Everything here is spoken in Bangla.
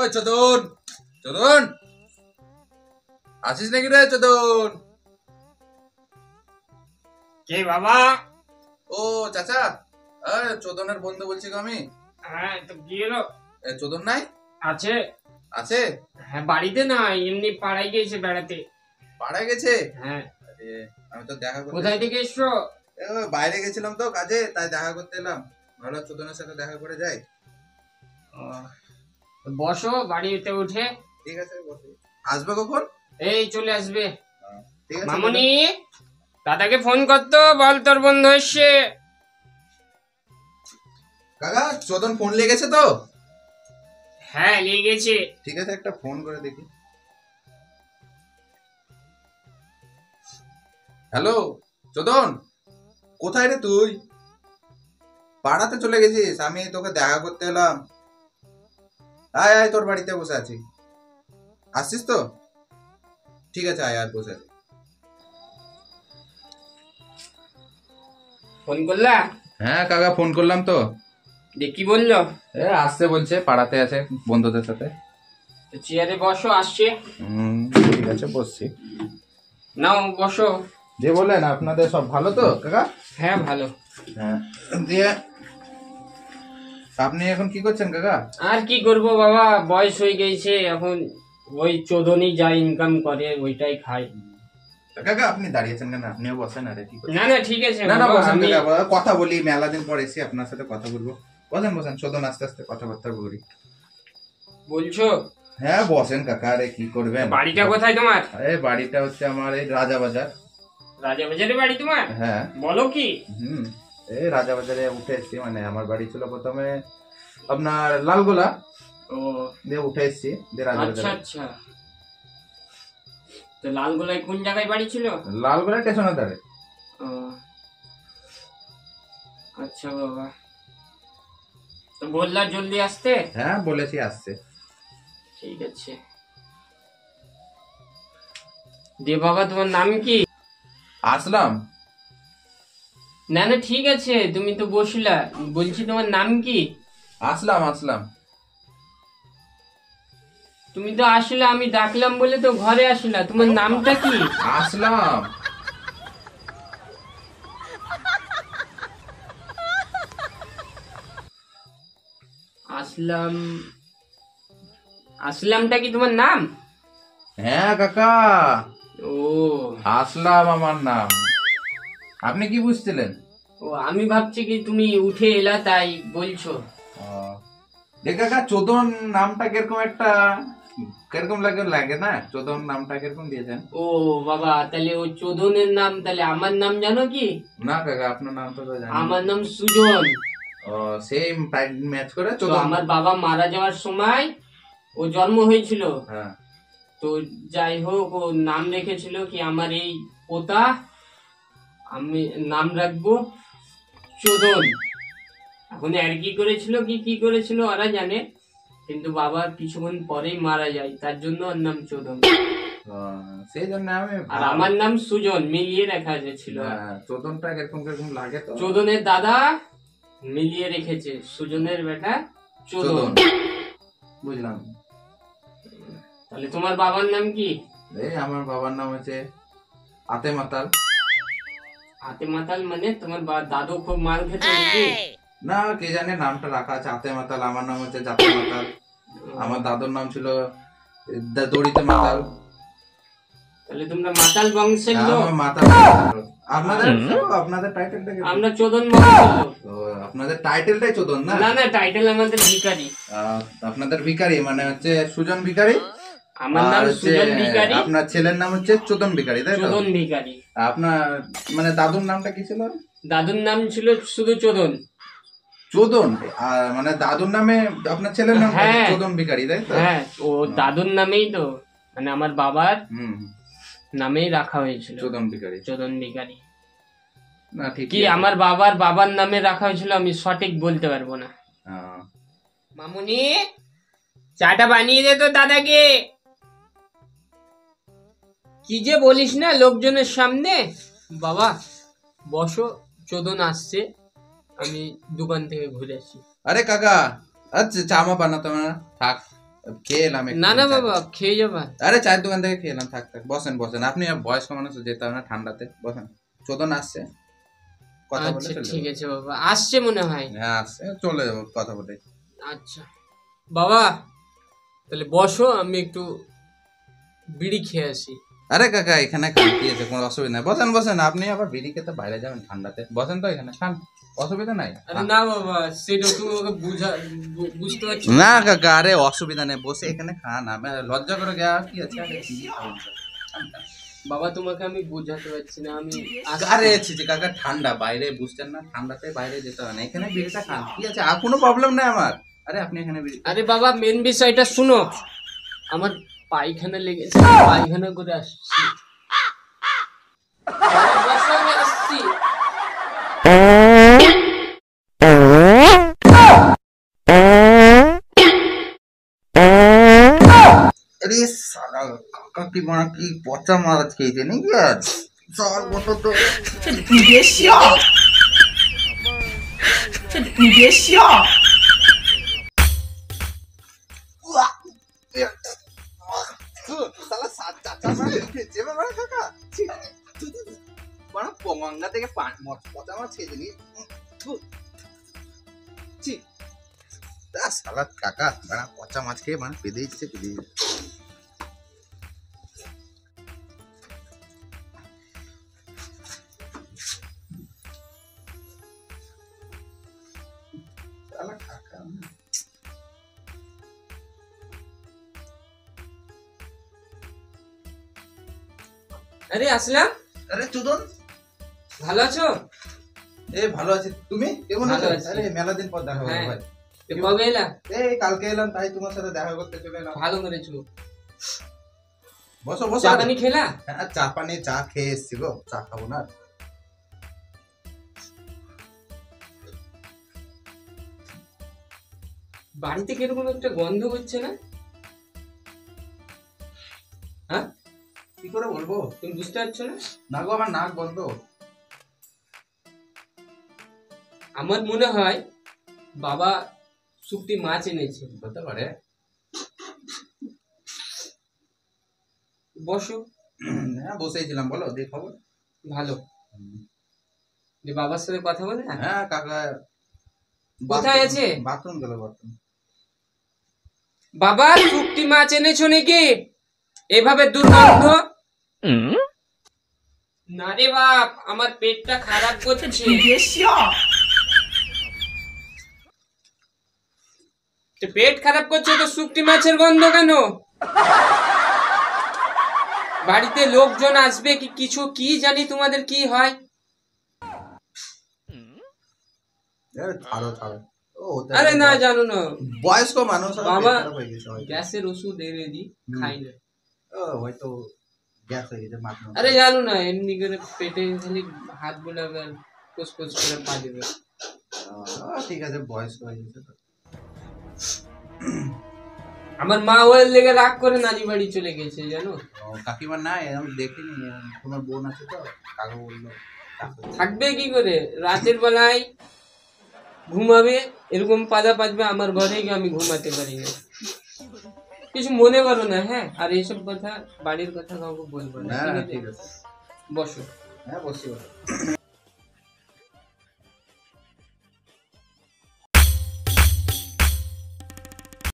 ওই চোদন চোদন আছিস নাকি রে চোদন? কে বাবা? ও চাচা, চোদনের বন্ধু বলছি গো আমি। হ্যাঁ তো কি হলো? চোদন নাই? আছে। আছে? হ্যাঁ বাড়িতে না, এমনি পাড়ায় গিয়েছে বেড়াতে। পাড়ায় গেছে? হ্যাঁ। আরে আমি তো দেখা করতে কোথায় থেকে এসছো? বাইরে গেছিলাম তো কাজে, তাই দেখা করতে এলাম। ভালো চোদনের সাথে দেখা করে যাই। বসো বাড়িতে উঠে। ঠিক আছে বসে। আসবে কখন? এই চলে আসবে। ঠিক আছে মামনি, দাদাকে ফোন করতো, বল তোর বন্ধু এসছে। কাকা চোদন ফোন লেগেছে তো? হ্যাঁ লেগেছে। ঠিক আছে একটা ফোন করে দেখি। হ্যালো চোদন, কোথায় রে তুই? পাড়াতে চলে গেছিস? আমি তোকে দেখা করতে এলাম। আয় আয়, তোর বাড়িতে বসে আছি। আসছিস তো? ঠিক আছে আয়, আর বসে আছি। ফোন করলা? হ্যাঁ কাকা ফোন করলাম তো। কি বললো? আসছে বলছে, পাড়াতে আছে বন্ধুদের সাথে। চেয়ারে বসো, আসছে। ঠিক আছে বসছি। নাও বসো। যে বলেন, আপনাদের সব ভালো তো কাকা? হ্যাঁ ভালো। হ্যাঁ দিয়ে আপনি এখন কি করছেন কাকা? আর কি করব বাবা, বয়স হয়ে গেছে এখন। ওই চোদনই যা ইনকাম করে ওইটাই খাই। কাকা আপনি দাঁড়িয়েছেন কেন? আপনিও বসেন। আরে কি করছেন? না না ঠিক আছে না না বাবা, বসেন আমি কাকা, কথা বলি। মেলা দিন পর এসে আপনার সাথে কথা বলবো। বসেন বসেন, চোদন আস্তে আস্তে কথাবার্তা বলি। বলছো। হ্যাঁ বসেন কাকা। আরে কি করবেন? বাড়িটা কোথায় তোমার? আরে বাড়িটা হচ্ছে আমার এই রাজাবাজার। রাজাবাজারে বাড়ি তোমার? হ্যাঁ। বলো কি? এই রাজাবাজারে উঠে এসছি। মানে আমার বাড়ি ছিল প্রথমে আপনার লালগোলা, ও দিয়ে উঠে এসছি দিয়ে আচ্ছা রাজাবাজারে। আচ্ছা। তো লালগোলায় কোন জায়গায় বাড়ি ছিল? লালগোলা স্টেশনের ধারে। ও আচ্ছা বাবা, তো বললা জলদি আসতে। হ্যাঁ বলেছি আসছে। ঠিক আছে। দে বাবা, তোমার নাম কি? আসলাম। না না ঠিক আছে, তুমি তো বসলা, বলছি তোমার নাম কি? আসলাম আসলাম। তুমি তো আসলে, আমি ডাকলাম বলে তো ঘরে আসলা, তোমার নামটা কি? আসলাম। আসলাম। আসলামটা কি তোমার নাম? হ্যাঁ কাকা, ও আসলাম আমার নাম। আপনি কি বুঝছিলেন? ও আমি ভাবছি কি তুমি উঠে এলা তাই বলছো। দেখ কাকা, চোদন নামটা কিরকম একটা কিরকম লাগে লাগে না? চোদন নামটা কিরকম দিয়েছেন? ও বাবা, তাহলে ও চোদনের নাম, তাহলে আমার নাম জানো কি? না কাকা, আপনার নাম তো জানি। আমার নাম সুজন। সেম ম্যাচ করে তো চোদন। আমার বাবা মারা যাওয়ার সময় ও জন্ম হয়েছিল। হ্যাঁ। তো যাই হোক, ও নাম রেখেছিল কি আমার এই পোতা, আমি নাম রাখবো চোদন। এখন আর কি করেছিল কি করেছিল ওরা জানে, কিন্তু বাবা কিছুক্ষণ পরেই মারা যায়, তার জন্য ওর নাম চোদন। সেই জন্য আমি আর আমার নাম সুজন, মিলিয়ে রাখা ছিল। চোদনটা কিরকম কিরকম লাগে তো। চোদনের দাদা মিলিয়ে রেখেছে, সুজনের বেটা চোদন। বুঝলাম। তাহলে তোমার বাবার নাম কি? এই আমার বাবার নাম হচ্ছে আতে মাতাল। হাতে মাতাল মানে তোমার দাদু খুব মাল খেতে নাকি? না কে জানে, নামটা রাখা আছে আতে মাতাল। আমার নাম হচ্ছে জাতে মাতাল। আমার দাদুর নাম ছিল দড়িতে মাতাল। তাহলে তোমরা মাতাল বংশের লোক। মাতাল। আপনাদের আপনাদের টাইটেলটা কি? আমরা চোদন বংশের লোক। আপনাদের টাইটেলটাই চোদন না? না না, টাইটেল আমাদের ভিখারি। আপনাদের ভিখারি মানে হচ্ছে সুজন ভিখারি। আমার নাম সুজন ভিখারি। আপনার ছেলের নাম হচ্ছে চোদন ভিখারি, তাই তো? চোদন ভিখারি। আপনার মানে দাদুর নামটা কি ছিল? দাদুর নাম ছিল শুধু চোদন। চোদন? মানে দাদুর নামে আপনার ছেলের নাম হ্যাঁ। চোদন ভিখারি, তাই তো? হ্যাঁ, ও দাদুর নামেই তো, মানে আমার বাবার হুম, নামেই রাখা হয়েছিল চোদন ভিখারি। চোদন ভিখারি। না ঠিক কি আমার বাবার নামে রাখা হয়েছিল আমি সঠিক বলতে পারবো না। মামুনি, চাটা বানিয়ে দে তো দাদাকে। কি যে বলিস না লোকজনের সামনে। বাবা বসো, চোদন আসছে, আমি দোকান থেকে ঘুরে আসি। আরে কাকা, আচ্ছা চা মা বানাতো না, থাক খেয়ে এলাম একটু, না না চা- বাবা, খেয়ে যাবা। আরে চায়ের দোকান থেকে খেয়ে এলাম, থাক থাক, বসেন বসেন, আপনি বয়স্ক মানুষ, যেতে হবে না ঠান্ডাতে, বসেন। চোদন আসছে, কথা বলে আচ্ছা চলে ঠিক যাবো। আছে বাবা, আসছে মনে হয়। হ্যাঁ আসছে, চলে যাবো কথা বলে। আচ্ছা বাবা, তাহলে বসো, আমি একটু বিড়ি খেয়ে আসি। আরে কাকা এখানে খান, কি আছে, কোনো অসুবিধা নাই, বসেন বসেন, আপনি আবার বিড়ি খেতে বাইরে যাবেন ঠান্ডাতে, বসেন তো এখানে খান, অসুবিধা নাই। আরে না বাবা, সেটা তুমি ওকে বুঝতে পারছো না কাকা, আরে অসুবিধা নেই, বসে এখানে খান, আমি লজ্জা করে গেয়া কি আছে, আরে বিড়ি খাবেন তো। খান, খান। বাবা, তোমাকে আমি বোঝাতে পারছি না, আমি আরে ছি কাকা, ঠান্ডা বাইরে, বুঝছেন না, ঠান্ডাতে বাইরে যেতে হয় না, এখানে বিড়িটা খান, কি আছে, আর কোনো প্রবলেম নাই আমার। আরে আপনি এখানে বিড়ি, আরে বাবা, মেন বিষয়টা শুনো, আমার পায়খানা লেগেছে, পায়খানা করে আসছি। বাবা, বসো, আমি আসছি। আরে সালা, কাকা কি মানে কি পচা মাছ খেয়েছে নাকি আজ, সর বসো তো। সালা সাত চাচা মাছ খেয়েছে বাবা কাকা, ছি, থু, থু, থু। মানে পঙ্গা থেকে পচা মাছ খেয়েছে নি, থু, ছি। তা সালা কাকা মানে পচা মাছ খেয়ে মানে পেদে দিচ্ছে, পেদে দিচ্ছে। সালা কাকা, আরে আসলাম, আরে চোদন, ভালো আছো? এ ভালো আছি, তুমি কেমন ভালো আছো? আছি। আরে মেলা দিন পর দেখা হলো হ্যাঁ। ভাই। তো কবে এলা? এই কালকে এলাম, তাই তোমার সাথে দেখা করতে চলে এলাম। ভালো করেছো। বসো বসো। চা আরে, পানি খেলা? হ্যাঁ চা পানি, চা খেয়ে এসছি গো, চা খাবো না? বাড়িতে কিরকম একটা গন্ধ হচ্ছে না? হ্যাঁ, কি করে বলবো, তুমি বুঝতে পারছো না? না গো আমার নাক বন্ধ। আমার মনে হয় বাবা শুক্তি মাছ এনেছে। হতে পারে। বসো। হ্যাঁ বসেছিলাম, বলো দিয়ে খবর। ভালো। যে বাবার সাথে কথা বলে না? হ্যাঁ কাকা কোথায় আছে? বাথরুম গেল, বাথরুম। বাবা, শুক্তি মাছ এনেছো নাকি? এভাবে দুর্গন্ধ। না রে বাপ, আমার পেটটা খারাপ করছে। তো পেট খারাপ করছে তো শুক্তি মাছের গন্ধ কেন? বাড়িতে লোকজন আসবে কি কিছু, কি জানি তোমাদের কি হয়। ছাড়ো ছাড়ো, ও হতে আরে পারে, না, জানো না, বয়স্ক মানুষ, আর পেট বাবা খারাপ হয়ে গেছে হয়তো। গ্যাসের ওষুধ এনে দি, খাই না। ও হয়তো গ্যাস হয়ে গেছে মাথা। আরে জানো না, এমনি করে পেটে খালি হাত বোলাবে আর কোস করে পা দেবে। ঠিক আছে, বয়স্ক হয়ে গেছে তো। আমার মা ওর লেগে রাগ করে নানি বাড়ি চলে গেছে, জানো। কাকিমা নাই, আমি দেখিনি, তোমার বোন আছে তো, কাকু বললো থাকবে কি করে, রাতের বেলায় ঘুমাবে, এরকম পাজা পাজবে আমার ঘরে গিয়ে, আমি ঘুমাতে পারি না। কিছু মনে করো না, হ্যাঁ, আর এইসব কথা বাড়ির কথা কাউকে বলবো না, না ঠিক না, আছে? ঠিক আছে। বসো। হ্যাঁ বসি বসি।